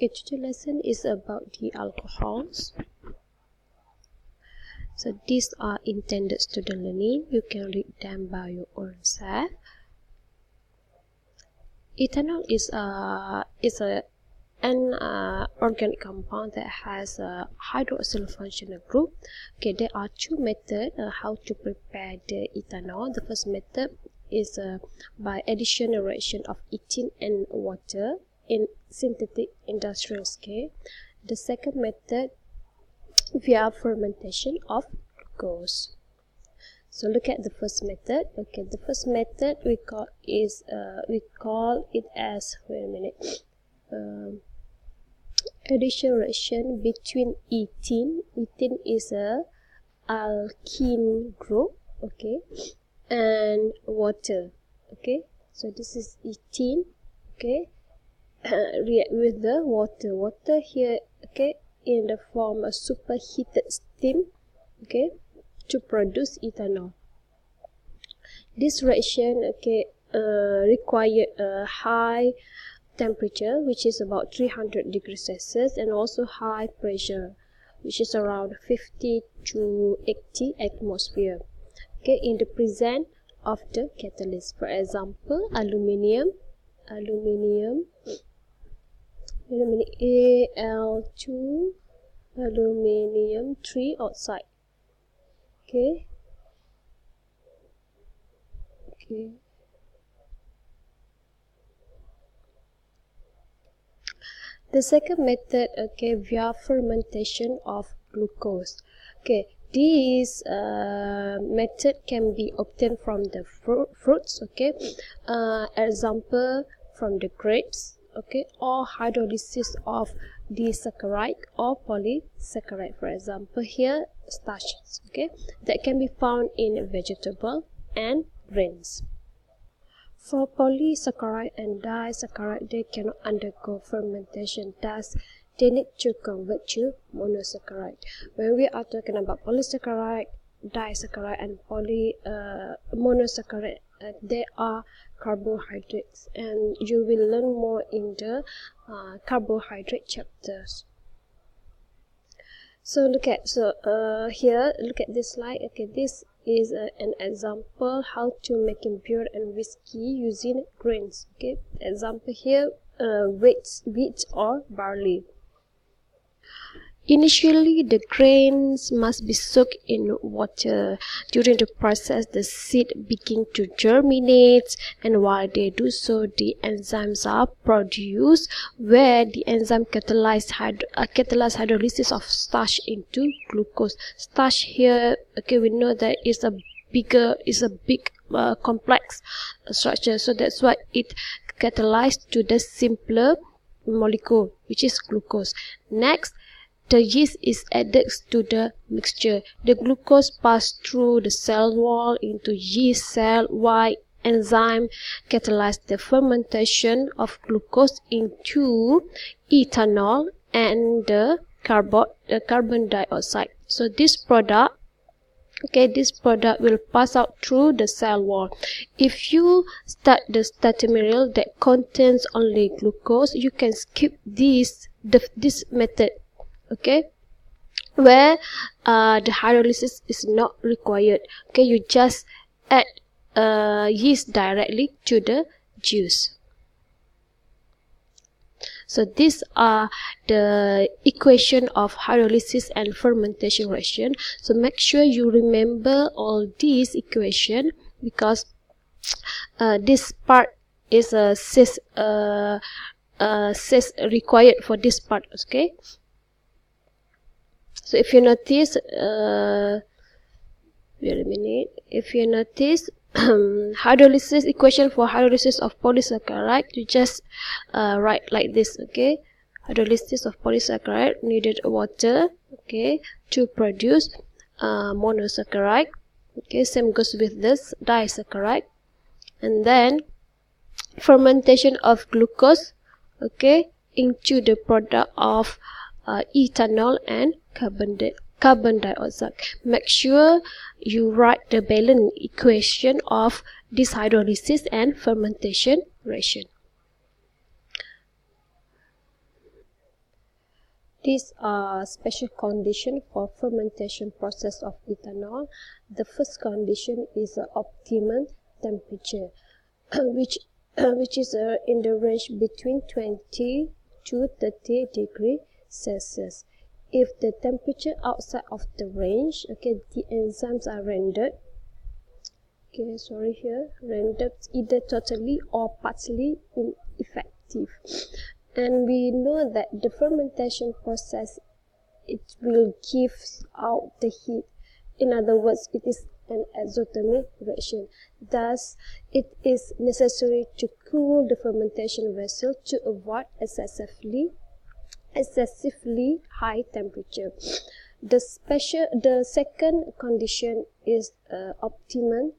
Okay, today's lesson is about the alcohols. So these are intended student learning. You can read them by your own self. Ethanol is an organic compound that has a hydroxyl functional group. Okay, there are two methods how to prepare the ethanol. The first method is by addition or reaction of ethene and water in synthetic industrial scale. The second method via fermentation of glucose. So look at the first method. Okay, the first method we call it as addition reaction between ethene. Ethene is a alkene group, okay, and water. Okay, so this is ethene, okay, react with the water here, okay, in the form of superheated steam, okay, to produce ethanol. This reaction, okay, require a high temperature, which is about 300 degrees Celsius, and also high pressure, which is around 50 to 80 atmosphere, okay, in the presence of the catalyst. For example, aluminium Al2 aluminium 3 oxide. Okay. The second method, okay, via fermentation of glucose. Okay, this method can be obtained from the fruits, okay, example from the grapes, okay, or hydrolysis of disaccharide or polysaccharide. For example, here starches, okay, that can be found in vegetable and grains. For polysaccharide and disaccharide, they cannot undergo fermentation, thus they need to convert to monosaccharide. When we are talking about polysaccharide, disaccharide, and monosaccharide, they are carbohydrates, and you will learn more in the carbohydrate chapters. So here, look at this slide. Okay, this is an example how to make beer and whiskey using grains. Okay, example here, wheat or barley. Initially, the grains must be soaked in water. During the process, the seed begin to germinate, and while they do so, the enzymes are produced, where the enzyme catalyze hydrolysis of starch into glucose. Starch here, okay, we know that is a big complex structure, so that's why it catalyzes to the simpler molecule, which is glucose. Next, the yeast is added to the mixture. The glucose passes through the cell wall into yeast cell, while enzyme catalyze the fermentation of glucose into ethanol and the carbon dioxide. So this product, okay, this product will pass out through the cell wall. If you start the starting material that contains only glucose, you can skip this method, okay, where the hydrolysis is not required. Okay, you just add yeast directly to the juice. So these are the equation of hydrolysis and fermentation reaction. So make sure you remember all these equation, because this part is a SACE required for this part. Okay. So if you notice, wait a minute. If you notice, hydrolysis equation for hydrolysis of polysaccharide, you just write like this. Okay, hydrolysis of polysaccharide needed water, okay, to produce monosaccharide. Okay, same goes with this disaccharide, and then fermentation of glucose, okay, into the product of ethanol and carbon dioxide. Make sure you write the balance equation of this hydrolysis and fermentation reaction. is a special condition for fermentation process of ethanol. The first condition is the optimum temperature, which is in the range between 20 to 30 degrees Celsius. If the temperature outside of the range, okay, the enzymes are rendered rendered either totally or partly ineffective. And we know that the fermentation process, it will give out the heat. In other words, it is an exothermic reaction. Thus, it is necessary to cool the fermentation vessel to avoid excessively high temperature. The second condition is optimum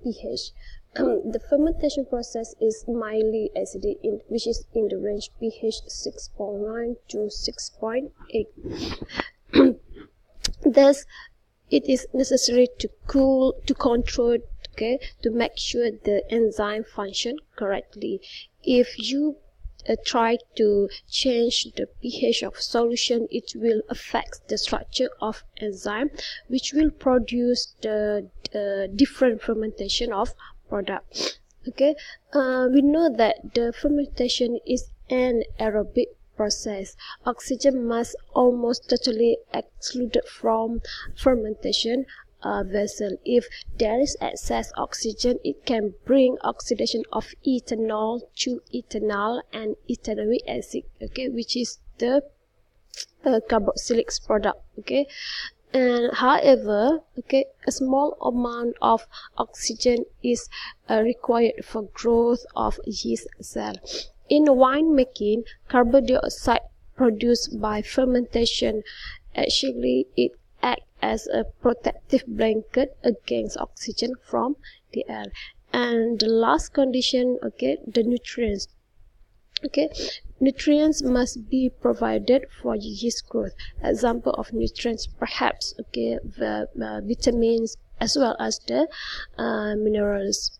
pH. The fermentation process is mildly acidic, which is in the range pH 6.9 to 6.8. Thus, it is necessary to control, to make sure the enzyme function correctly. If you try to change the pH of solution, it will affect the structure of enzyme, which will produce the different fermentation of product. We know that the fermentation is an aerobic process. Oxygen must almost totally excluded from fermentation vessel. If there is excess oxygen, it can bring oxidation of ethanol to ethanol and ethanoic acid, which is the carboxylic product. And however, a small amount of oxygen is required for growth of yeast cell. In wine making, carbon dioxide produced by fermentation, actually it acts as a protective blanket against oxygen from the air. And the last condition, the nutrients. Nutrients must be provided for yeast growth. Example of nutrients, perhaps, the vitamins as well as the minerals.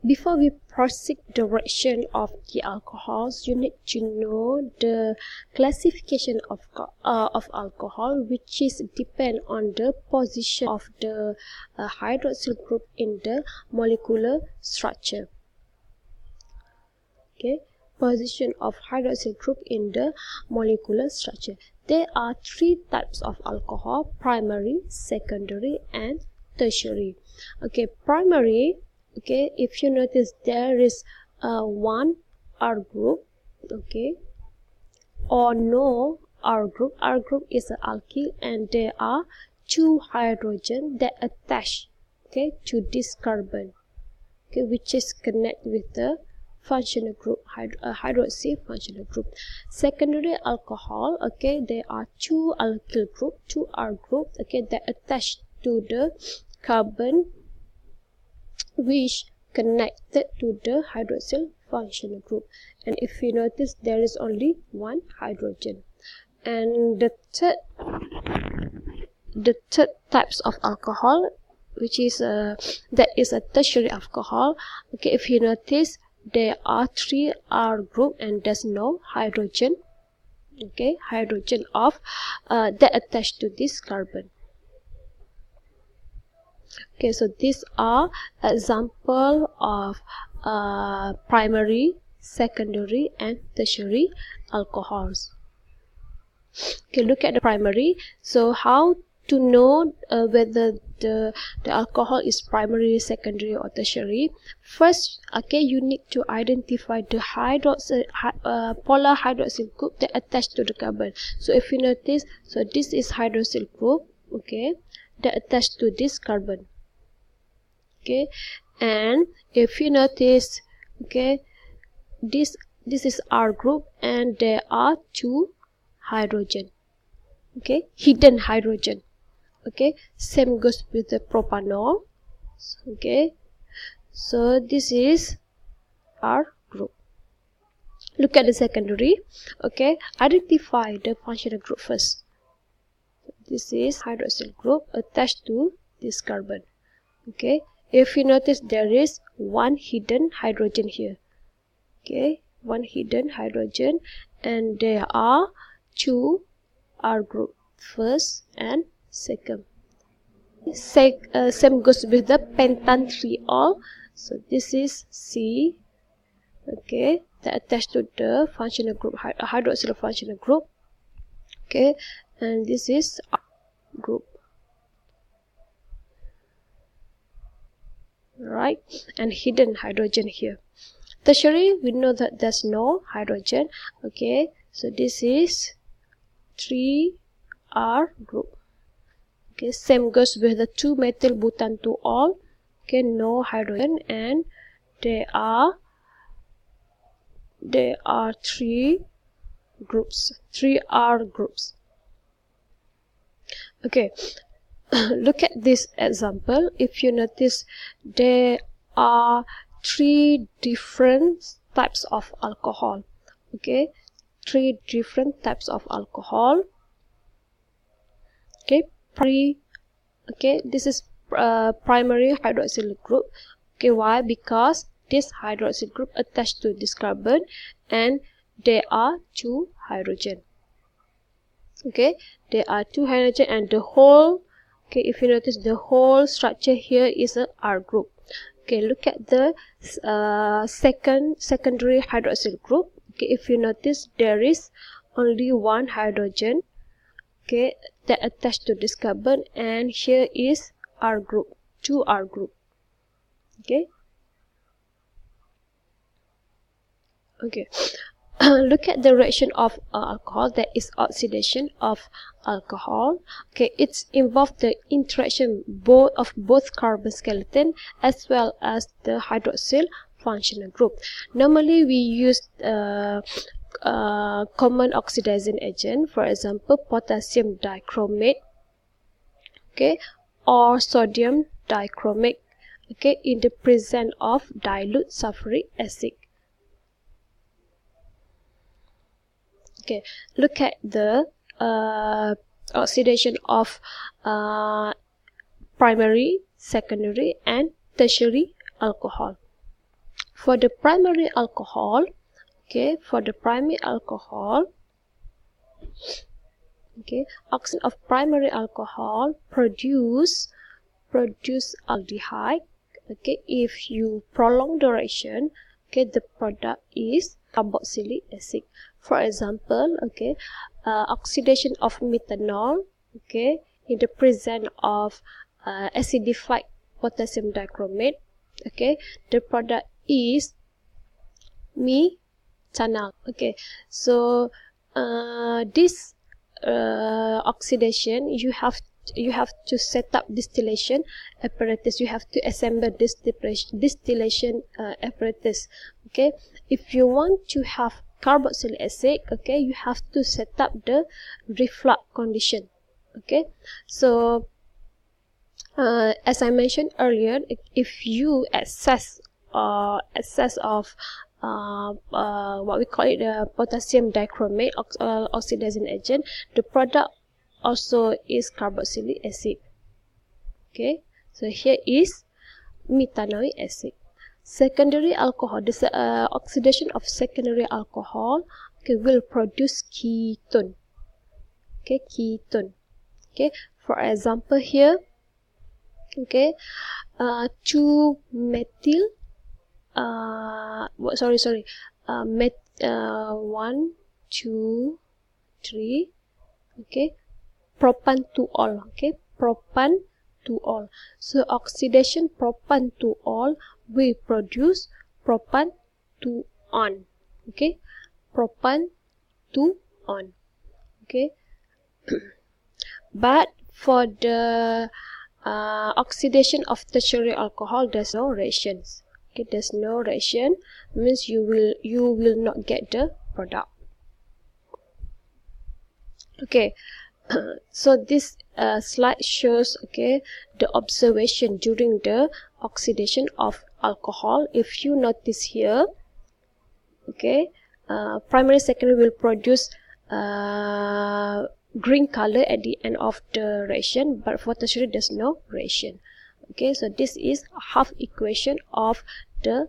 Before we proceed the reaction of the alcohols, you need to know the classification of alcohol, which is depend on the position of the hydroxyl group in the molecular structure. Position of hydroxyl group in the molecular structure. There are three types of alcohol: primary, secondary, and tertiary. Primary. If you notice, there is one R group, or no R group. R group is an alkyl, and there are two hydrogen that attach, to this carbon, which is connect with the functional group, hydroxy functional group. Secondary alcohol, there are two alkyl group, two R group, that attach to the carbon, which connected to the hydroxyl functional group. And if you notice, there is only one hydrogen. And the third types of alcohol, which is that is a tertiary alcohol. If you notice, there are three R group and there's no hydrogen. Hydrogen of that attached to this carbon. So these are example of primary, secondary, and tertiary alcohols. Look at the primary. So how to know whether the alcohol is primary, secondary, or tertiary? First, you need to identify the polar hydroxyl group that attached to the carbon. So if you notice, so this is hydroxyl group, that attached to this carbon. And if you notice, this is R group, and there are two hydrogen, hidden hydrogen. Same goes with the propanol. So this is R group. Look at the secondary. Identify the functional group first. This is hydroxyl group attached to this carbon. If you notice, there is one hidden hydrogen here. Okay, one hidden hydrogen, and there are two R group, first and second. Same goes with the pentantriol. So this is C. Okay, that attached to the functional group, hydroxyl functional group. Okay, and this is R group. Right, and hidden hydrogen here. Tertiary, we know that there's no hydrogen. Okay, so this is 3R group. Okay, same goes with the 2-methyl butanol. Okay, no hydrogen, and there are 3 groups, 3R groups. Okay, look at this example. If you notice, there are 3 different types of alcohol. Okay, 3 different types of alcohol. Okay, this is primary hydroxyl group. Okay, why? Because this hydroxyl group attached to this carbon, and there are 2 hydrogen. Okay, there are 2 hydrogen, and the whole, okay, if you notice, the whole structure here is a R group. Okay, look at the secondary hydroxyl group. Okay, if you notice, there is only 1 hydrogen, okay, that attached to this carbon, and here is R group, 2R group. Okay, look at the reaction of alcohol, that is oxidation of alcohol. Okay, it's involved the interaction of both carbon skeleton as well as the hydroxyl functional group. Normally we use common oxidizing agent, for example potassium dichromate, okay, or sodium dichromate, okay, in the presence of dilute sulfuric acid. Okay, look at the oxidation of primary, secondary, and tertiary alcohol. For the primary alcohol, okay, okay, oxidation of primary alcohol produce aldehyde. Okay, if you prolong the reaction, okay, the product is carboxylic acid. For example, okay, oxidation of methanol, okay, in the presence of acidified potassium dichromate, okay, the product is methanol. Okay, so this oxidation, you have to set up distillation apparatus. You have to assemble this distillation apparatus. Okay, if you want to have carboxylic acid, okay, you have to set up the reflux condition. Okay, so as I mentioned earlier, if you excess of what we call it potassium dichromate oxidizing agent, the product also is carboxylic acid. Okay, so here is methanoic acid. Secondary alcohol, this oxidation of secondary alcohol, okay, will produce ketone. Okay, ketone. Okay, for example here, okay, 2-methyl 1, 2, 3, okay, propan-2-ol, okay, propan-2-ol. So oxidation propan-2-ol will produce propan-2-on, okay, propan-2-on, okay. But for the oxidation of tertiary alcohol, there's no reactions. Okay, there's no reaction, means you will not get the product. Okay, so this slide shows, okay, the observation during the oxidation of alcohol. If you notice here, okay, primary, secondary will produce green color at the end of the reaction, but for tertiary there's no reaction. Okay, so this is half equation of the